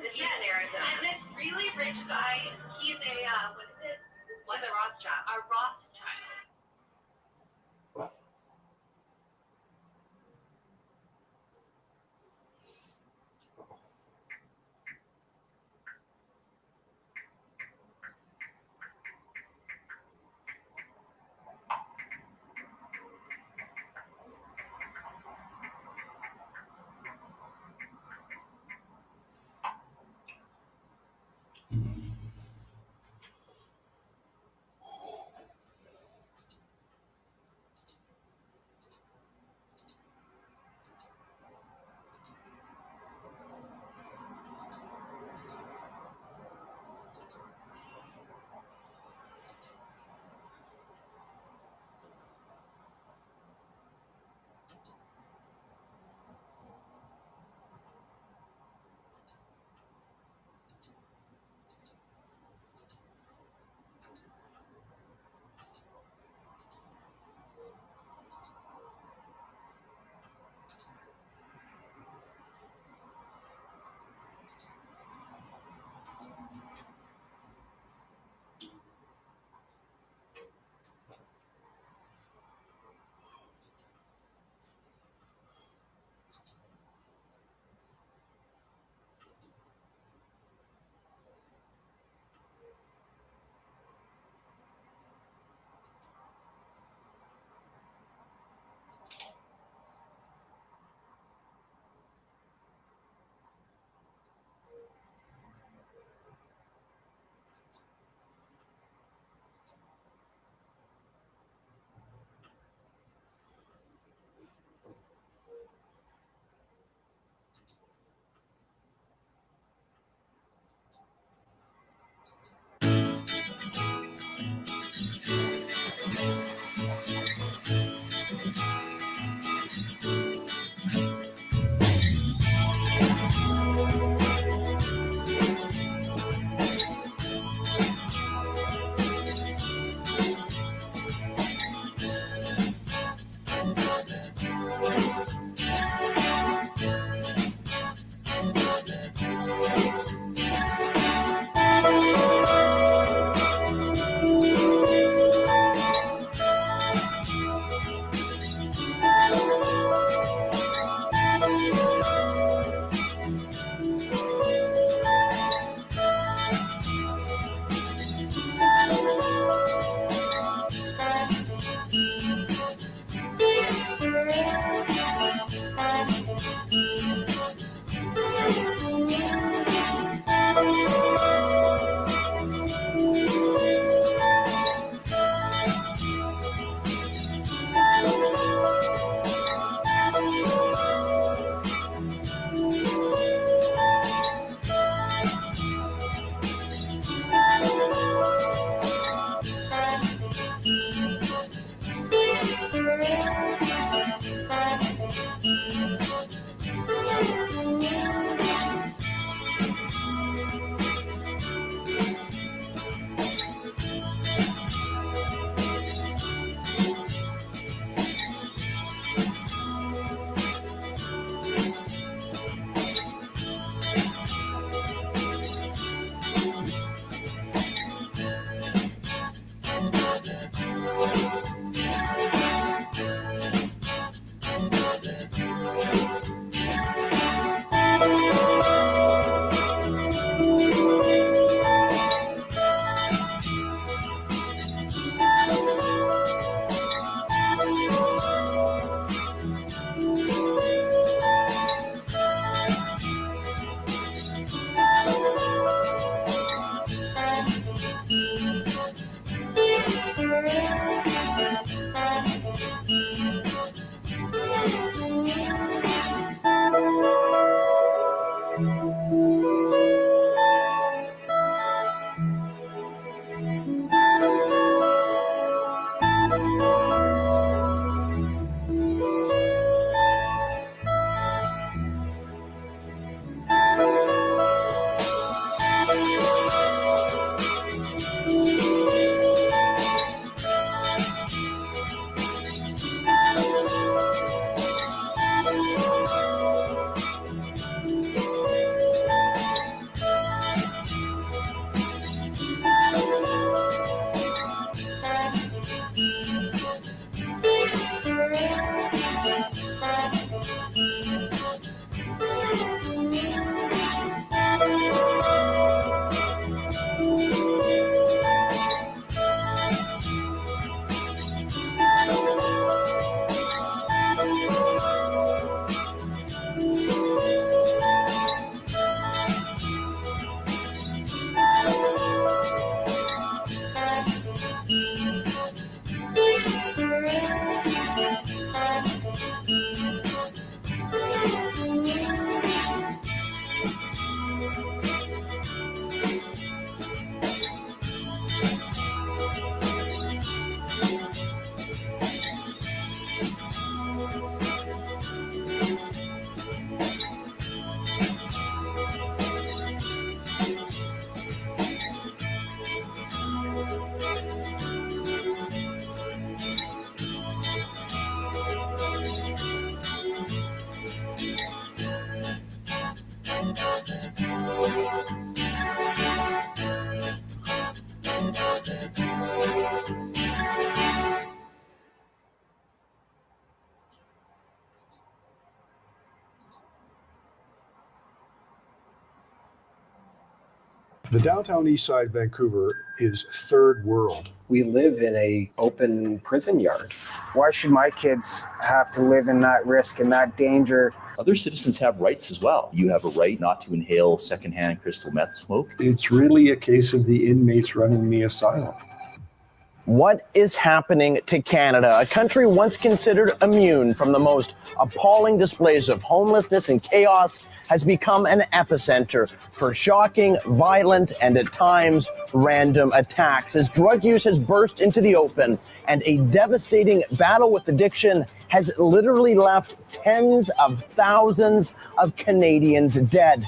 This is in Arizona. And this really rich guy, he's a what is it? Was a Rothschild. A Rothschild. The downtown east side of Vancouver is third world. We live in an open prison yard. Why should my kids have to live in that risk and that danger? Other citizens have rights as well. You have a right not to inhale secondhand crystal meth smoke. It's really a case of the inmates running the asylum. What is happening to Canada, a country once considered immune from the most appalling displays of homelessness and chaos, has become an epicenter for shocking, violent, and at times random attacks as drug use has burst into the open and a devastating battle with addiction has literally left tens of thousands of Canadians dead.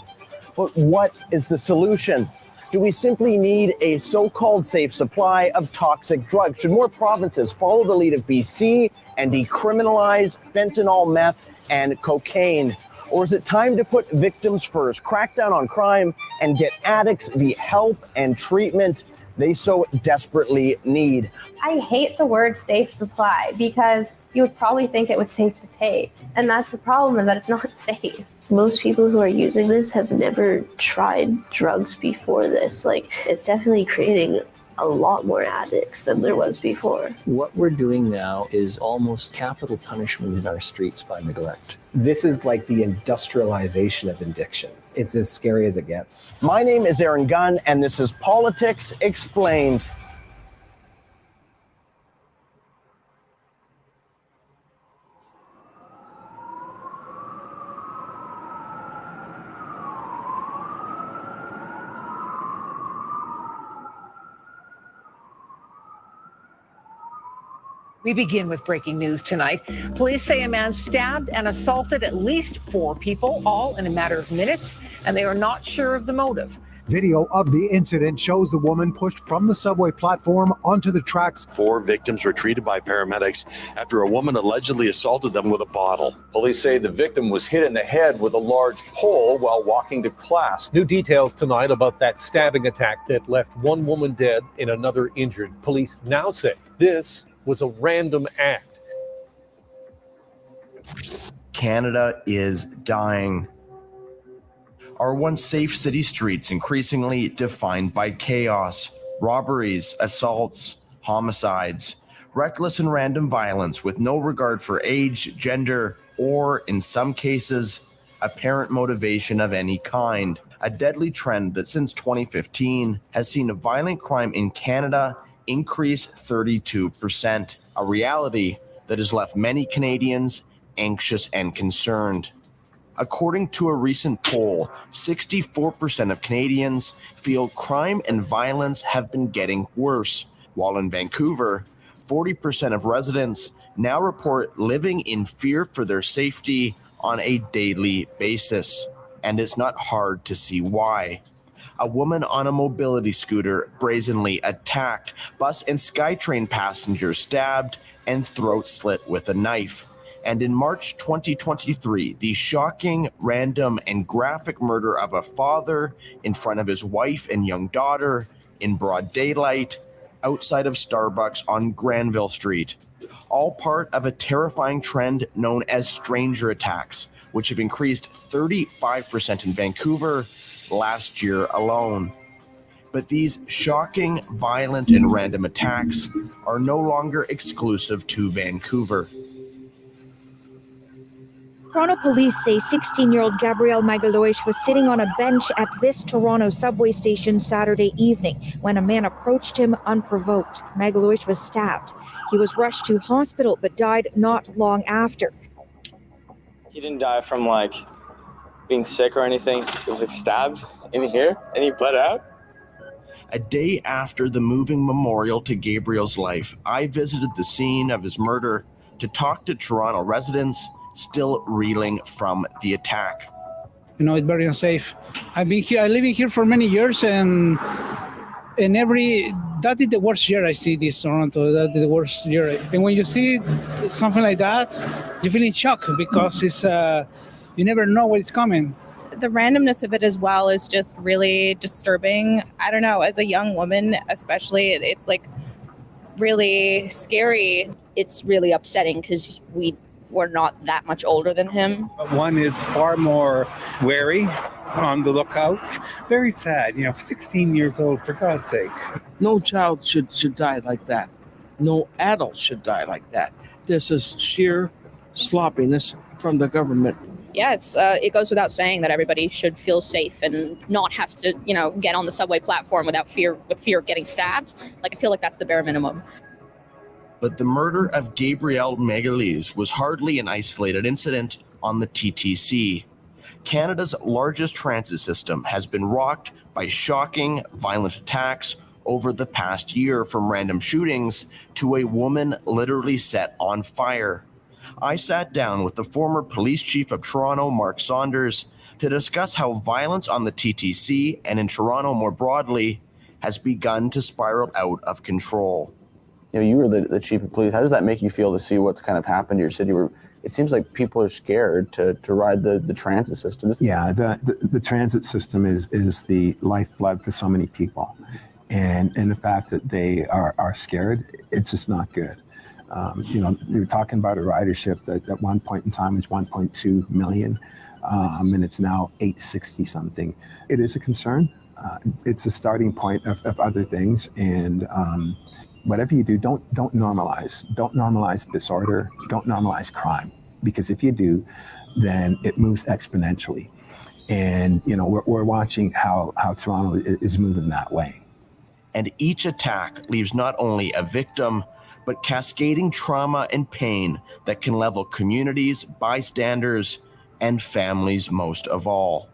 But what is the solution? Do we simply need a so-called safe supply of toxic drugs? Should more provinces follow the lead of BC and decriminalize fentanyl, meth, and cocaine? Or is it time to put victims first, crack down on crime, and get addicts the help and treatment they so desperately need? I hate the word safe supply because you would probably think it was safe to take. And that's the problem, is that it's not safe. Most people who are using this have never tried drugs before this. Like, it's definitely creating a lot more addicts than there was before. What we're doing now is almost capital punishment in our streets by neglect. This is like the industrialization of addiction. It's as scary as it gets. My name is Aaron Gunn, and this is Politics Explained. We begin with breaking news tonight. Police say a man stabbed and assaulted at least 4 people, all in a matter of minutes, and they are not sure of the motive. Video of the incident shows the woman pushed from the subway platform onto the tracks. 4 victims were treated by paramedics after a woman allegedly assaulted them with a bottle. Police say the victim was hit in the head with a large pole while walking to class. New details tonight about that stabbing attack that left 1 woman dead and another injured. Police now say this was a random act. Canada is dying. Our once safe city streets increasingly defined by chaos, robberies, assaults, homicides, reckless and random violence with no regard for age, gender, or, in some cases, apparent motivation of any kind. A deadly trend that since 2015 has seen violent crime in Canada increase 32%, a reality that has left many Canadians anxious and concerned. According to a recent poll, 64% of Canadians feel crime and violence have been getting worse, while in Vancouver, 40% of residents now report living in fear for their safety on a daily basis. And it's not hard to see why. A woman on a mobility scooter brazenly attacked, bus and SkyTrain passengers stabbed, and throat slit with a knife. And in March 2023, the shocking, random, and graphic murder of a father in front of his wife and young daughter in broad daylight outside of Starbucks on Granville Street. All part of a terrifying trend known as stranger attacks, which have increased 35% in Vancouver last year alone. But these shocking, violent, and random attacks are no longer exclusive to Vancouver. Toronto police say 16-year-old Gabriel Magaloish was sitting on a bench at this Toronto subway station Saturday evening when a man approached him unprovoked. Magaloish was stabbed. He was rushed to hospital but died not long after. He didn't die from being sick or anything. He was stabbed in here and he bled out. A day after the moving memorial to Gabriel's life, I visited the scene of his murder to talk to Toronto residents still reeling from the attack. It's very unsafe. I've been here. I live here for many years, and that is the worst year I see this Toronto. That is the worst year. And when you see something like that, you feel in shock because it's you never know what is coming. The randomness of it as well is just really disturbing. I don't know, as a young woman especially, it's like really scary. It's really upsetting because we're not that much older than him. One is far more wary, on the lookout. Very sad, 16 years old, for God's sake. No child should die like that. No adult should die like that. This is sheer sloppiness from the government. Yeah, it goes without saying that everybody should feel safe and not have to, get on the subway platform with fear of getting stabbed. Like, I feel like that's the bare minimum. But the murder of Gabrielle Magalhaes was hardly an isolated incident on the TTC. Canada's largest transit system has been rocked by shocking, violent attacks over the past year, from random shootings to a woman literally set on fire. I sat down with the former police chief of Toronto, Mark Saunders, to discuss how violence on the TTC and in Toronto more broadly has begun to spiral out of control. You were the chief of police. How does that make you feel to see what's kind of happened to your city? Where it seems like people are scared to ride the transit system. Yeah, the transit system is the lifeblood for so many people. And the fact that they are scared, it's just not good. They were talking about a ridership that at one point in time was 1.2 million, and it's now 860 something. It is a concern. It's a starting point of other things. And whatever you do, don't normalize. Don't normalize disorder. Don't normalize crime. Because if you do, then it moves exponentially. And, we're watching how Toronto is moving that way. And each attack leaves not only a victim, but cascading trauma and pain that can level communities, bystanders, and families most of all.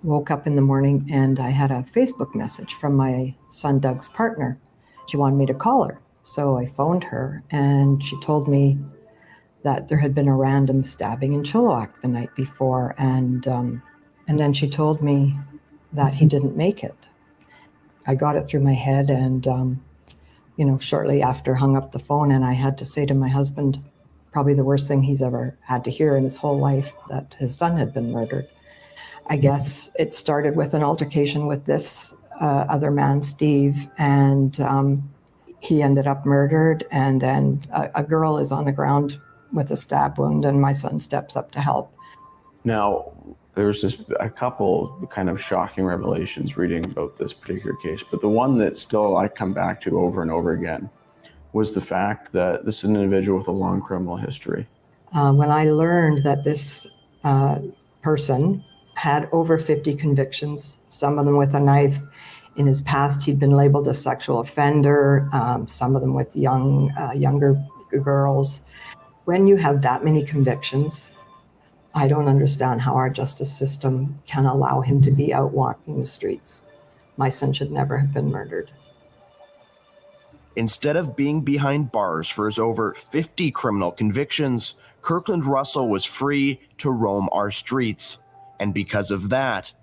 Woke up in the morning and I had a Facebook message from my son Doug's partner. She wanted me to call her. So I phoned her and she told me that there had been a random stabbing in Chilliwack the night before. And then she told me that he didn't make it. I got it through my head and, shortly after hung up the phone, and I had to say to my husband, probably the worst thing he's ever had to hear in his whole life, that his son had been murdered. I guess it started with an altercation with this other man, Steve, and he ended up murdered. And then a girl is on the ground with a stab wound, and my son steps up to help. Now, there's just a couple kind of shocking revelations reading about this particular case, but the one that still I come back to over and over again was the fact that this is an individual with a long criminal history. When I learned that this person had over 50 convictions, some of them with a knife. In his past, he'd been labeled a sexual offender, some of them with younger girls. When you have that many convictions, I don't understand how our justice system can allow him to be out walking the streets. My son should never have been murdered. Instead of being behind bars for his over 50 criminal convictions, Kirkland Russell was free to roam our streets. And because of that,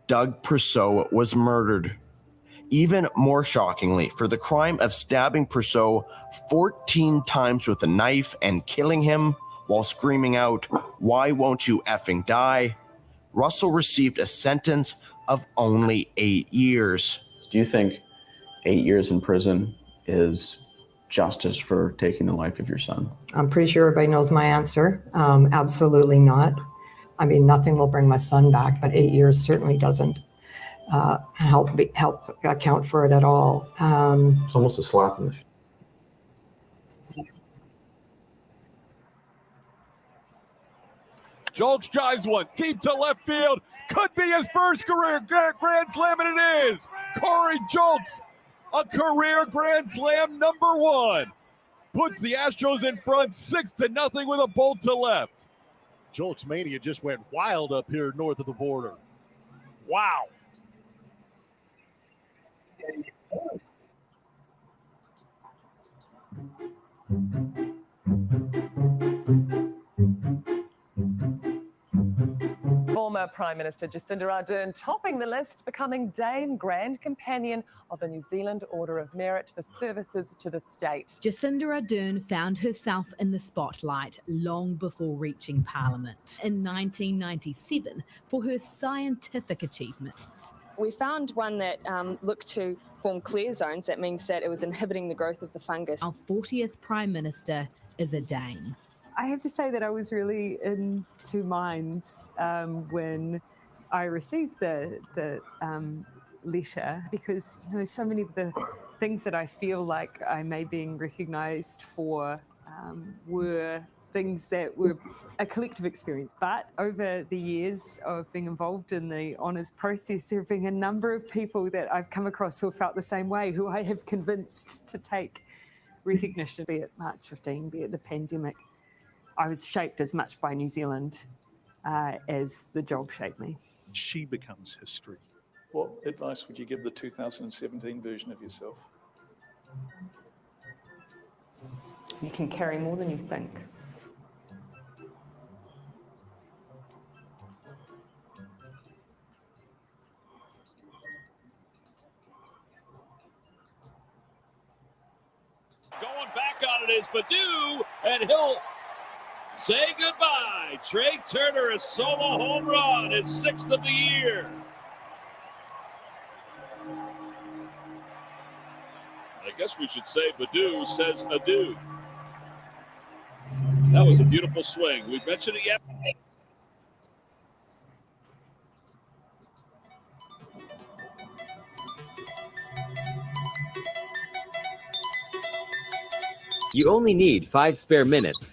Doug Perceau was murdered. Even more shockingly, for the crime of stabbing Perceau 14 times with a knife and killing him while screaming out, "Why won't you effing die?" Russell received a sentence of only 8 years. Do you think 8 years in prison is justice for taking the life of your son? I'm pretty sure everybody knows my answer. Absolutely not. I mean, nothing will bring my son back, but 8 years certainly doesn't help account for it at all. It's almost a slap in the face. Julks drives one deep to left field. Could be his first career grand slam, and it is. Corey Julks, a career grand slam number 1. Puts the Astros in front 6-0 with a bolt to left. Julks mania just went wild up here north of the border. Wow. Former Prime Minister Jacinda Ardern topping the list, becoming Dame Grand Companion of the New Zealand Order of Merit for services to the state. Jacinda Ardern found herself in the spotlight long before reaching Parliament in 1997 for her scientific achievements. We found one that looked to form clear zones. That means that it was inhibiting the growth of the fungus. Our 40th Prime Minister is a Dane. I have to say that I was really in two minds when I received the letter, because so many of the things that I feel like I may be recognised for were things that were a collective experience. But over the years of being involved in the honours process, there have been a number of people that I've come across who have felt the same way, who I have convinced to take recognition, be it March 15, be it the pandemic. I was shaped as much by New Zealand as the job shaped me. She becomes history. What advice would you give the 2017 version of yourself? You can carry more than you think. Going back on it is Baddoo, and he'll say goodbye. Trey Turner, a solo home run, his 6th of the year. I guess we should say Baddoo says adieu. That was a beautiful swing. We mentioned it yet. You only need 5 spare minutes,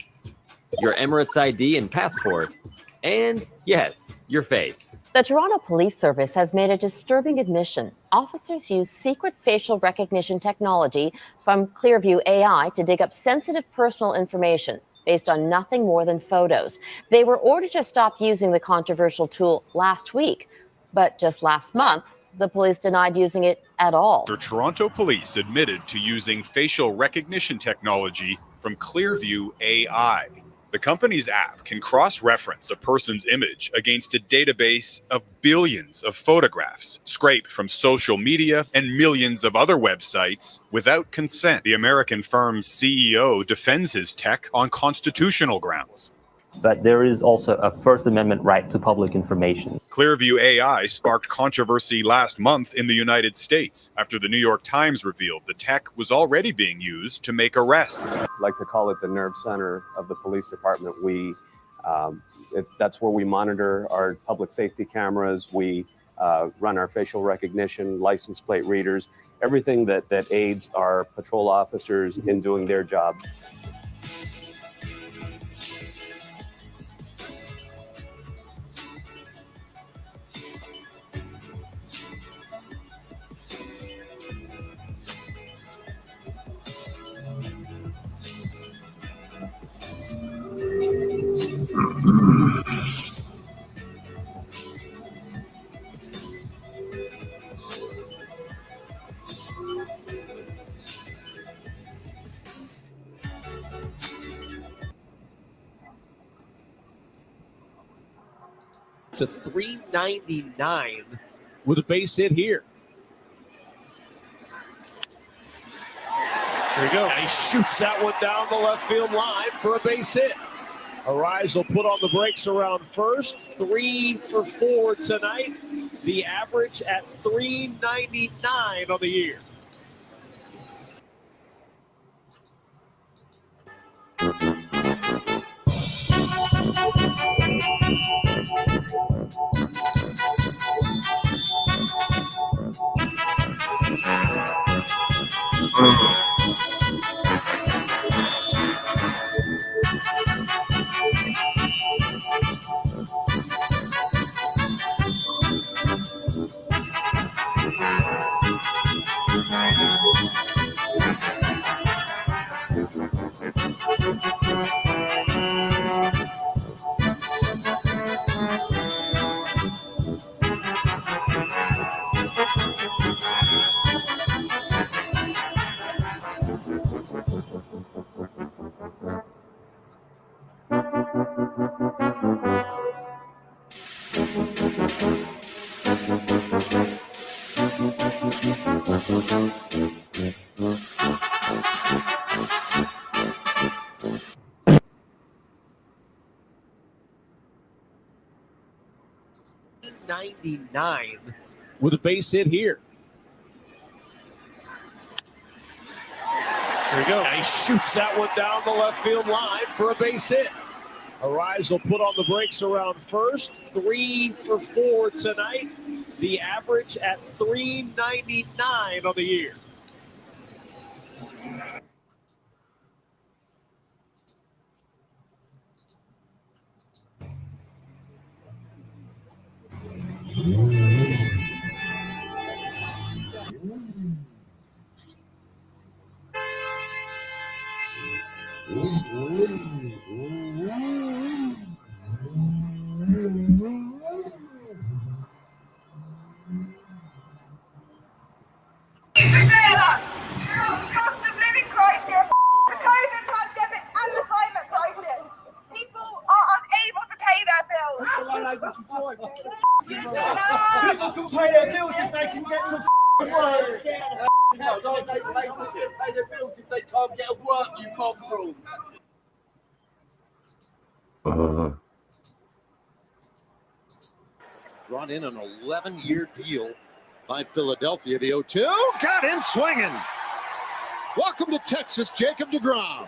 your Emirates ID and passport, and yes, your face. The Toronto Police Service has made a disturbing admission. Officers use secret facial recognition technology from Clearview AI to dig up sensitive personal information based on nothing more than photos. They were ordered to stop using the controversial tool last week, but just last month, the police denied using it at all. The Toronto Police admitted to using facial recognition technology from Clearview AI. The company's app can cross-reference a person's image against a database of billions of photographs scraped from social media and millions of other websites without consent. The American firm's CEO defends his tech on constitutional grounds. But there is also a First Amendment right to public information. Clearview AI sparked controversy last month in the United States after the New York Times revealed the tech was already being used to make arrests. I like to call it the nerve center of the police department. That's where we monitor our public safety cameras. We run our facial recognition, license plate readers, everything that aids our patrol officers in doing their job. To 399 with a base hit here. There you go. And he shoots that one down the left field line for a base hit. Arise will put on the brakes around first. 3 for 4 tonight. The average at 399 on the year. 399 with a base hit here. There you go. And he shoots that one down the left field line for a base hit. Arise will put on the brakes around first. 3 for 4 tonight. The average at 399 on the year. Cost of living crisis, the COVID pandemic, and the climate crisis. People are unable to pay their bills. People can pay their bills if they can get to work. No, don't pay their bills if they can't get to work, you mongrel. Brought in an 11-year deal by Philadelphia. The 0-2 got in swinging. Welcome to Texas, Jacob deGrom.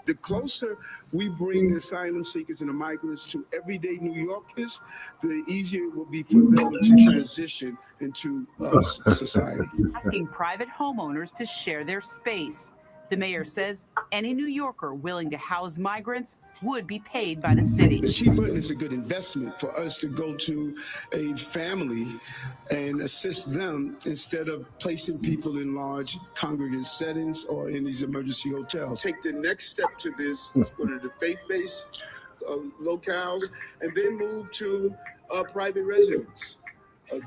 The closer we bring asylum seekers and the migrants to everyday New Yorkers, the easier it will be for them to transition into society. Asking private homeowners to share their space. The mayor says any New Yorker willing to house migrants would be paid by the city. The Key Button is a good investment for us to go to a family and assist them instead of placing people in large congregate settings or in these emergency hotels. Take the next step to this, let's go to the faith-based locales, and then move to private residents.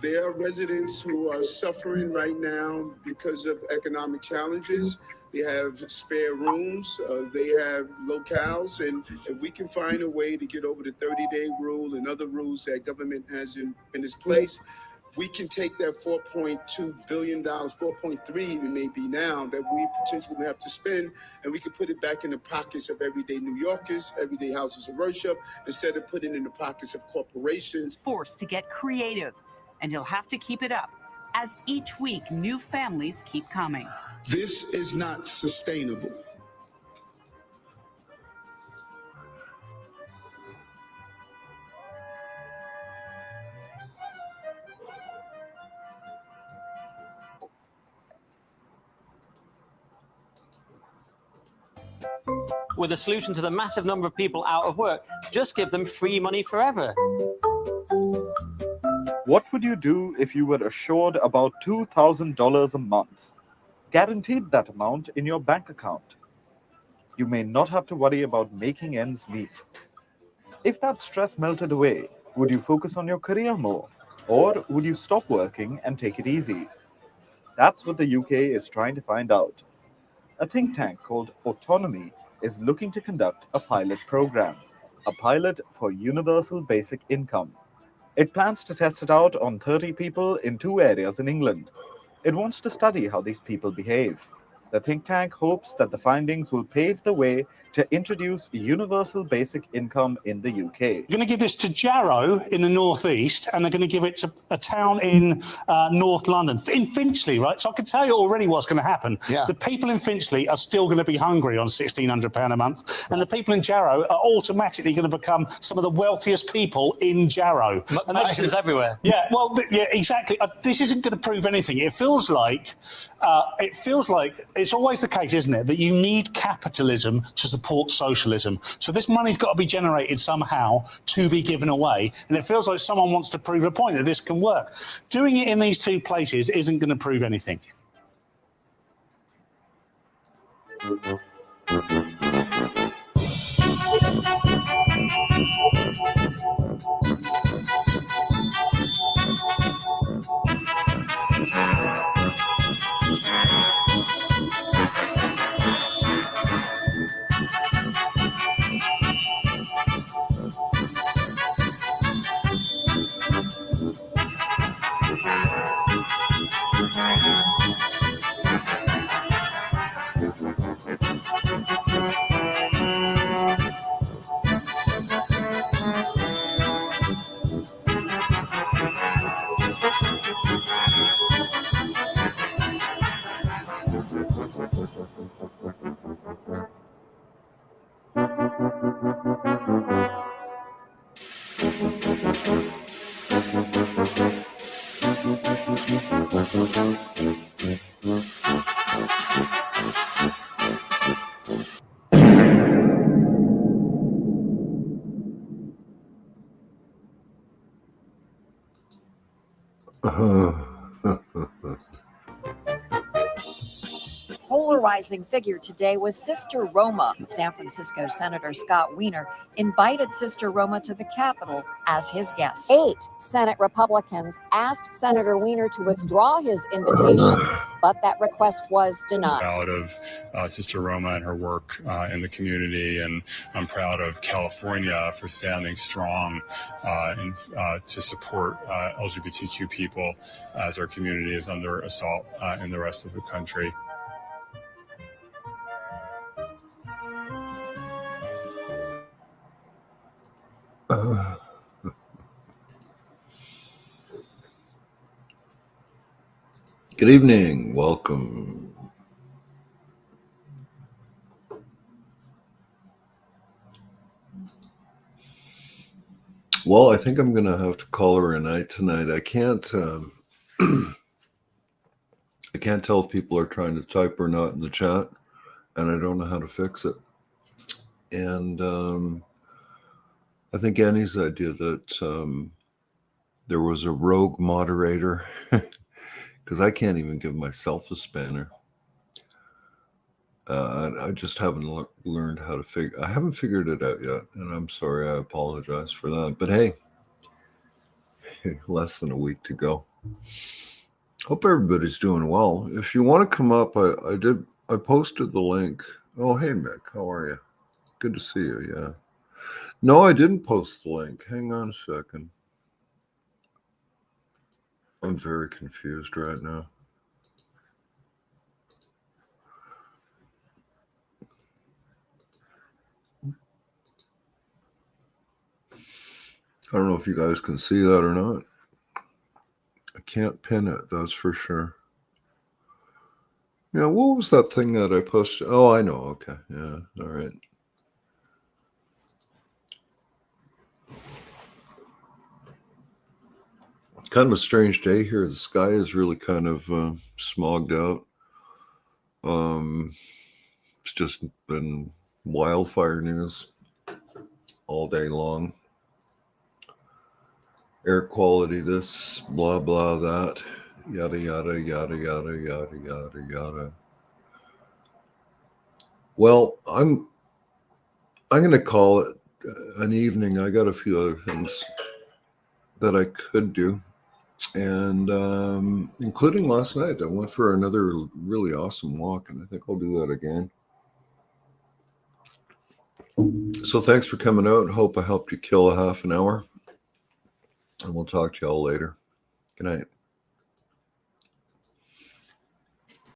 There are residents who are suffering right now because of economic challenges. They have spare rooms, they have locales, and if we can find a way to get over the 30-day rule and other rules that government has in its place, we can take that $4.2 billion, 4.3 even maybe now, that we potentially have to spend, and we can put it back in the pockets of everyday New Yorkers, everyday houses of worship, instead of putting it in the pockets of corporations. Forced to get creative, and he'll have to keep it up as each week new families keep coming. This is not sustainable. With a solution to the massive number of people out of work, just give them free money forever. What would you do if you were assured about $2,000 a month? Guaranteed that amount in your bank account. You may not have to worry about making ends meet. If that stress melted away, would you focus on your career more? Or would you stop working and take it easy? That's what the UK is trying to find out. A think tank called Autonomy is looking to conduct a pilot program, a pilot for universal basic income. It plans to test it out on 30 people in 2 areas in England. It wants to study how these people behave. The think tank hopes that the findings will pave the way to introduce universal basic income in the UK. They're going to give this to Jarrow in the northeast, and they're going to give it to a town in North London, in Finchley, right? So I can tell you already what's going to happen. Yeah. The people in Finchley are still going to be hungry on £1,600 a month, and the people in Jarrow are automatically going to become some of the wealthiest people in Jarrow. Mexicans everywhere. Yeah, well, yeah, exactly. This isn't going to prove anything. It feels like it's always the case, isn't it, that you need capitalism to support socialism. So this money's got to be generated somehow to be given away. And it feels like someone wants to prove a point that this can work. Doing it in these 2 places isn't going to prove anything. Polarizing figure today was Sister Roma. San Francisco Senator Scott Wiener invited Sister Roma to the Capitol as his guest. 8 Senate Republicans asked Senator Wiener to withdraw his invitation, but that request was denied. Proud of Sister Roma and her work in the community, and I'm proud of California for standing strong to support LGBTQ people as our community is under assault in the rest of the country. Good evening. Welcome. Well, I think I'm going to have to call her a night tonight. I can't I can't tell if people are trying to type or not in the chat, and I don't know how to fix it. And I think Annie's idea that there was a rogue moderator, because I can't even give myself a spanner. I just haven't learned how to I haven't figured it out yet, and I'm sorry. I apologize for that. But hey, less than a week to go. Hope everybody's doing well. If you want to come up, I posted the link. Oh, hey Mick, how are you? Good to see you. Yeah. No, I didn't post the link. Hang on a second. I'm very confused right now. I don't know if you guys can see that or not. I can't pin it, that's for sure. Yeah, what was that thing that I posted? Oh, I know. Okay. Yeah. All right. Kind of a strange day here. The sky is really kind of smogged out. It's just been wildfire news all day long. Air quality, this, blah, blah, that, yada, yada, yada, yada, yada, yada, yada. Well, I'm going to call it an evening. I got a few other things that I could do. And including last night, I went for another really awesome walk, and I think I'll do that again. So thanks for coming out. Hope I helped you kill a half an hour. And we'll talk to y'all later. Good night.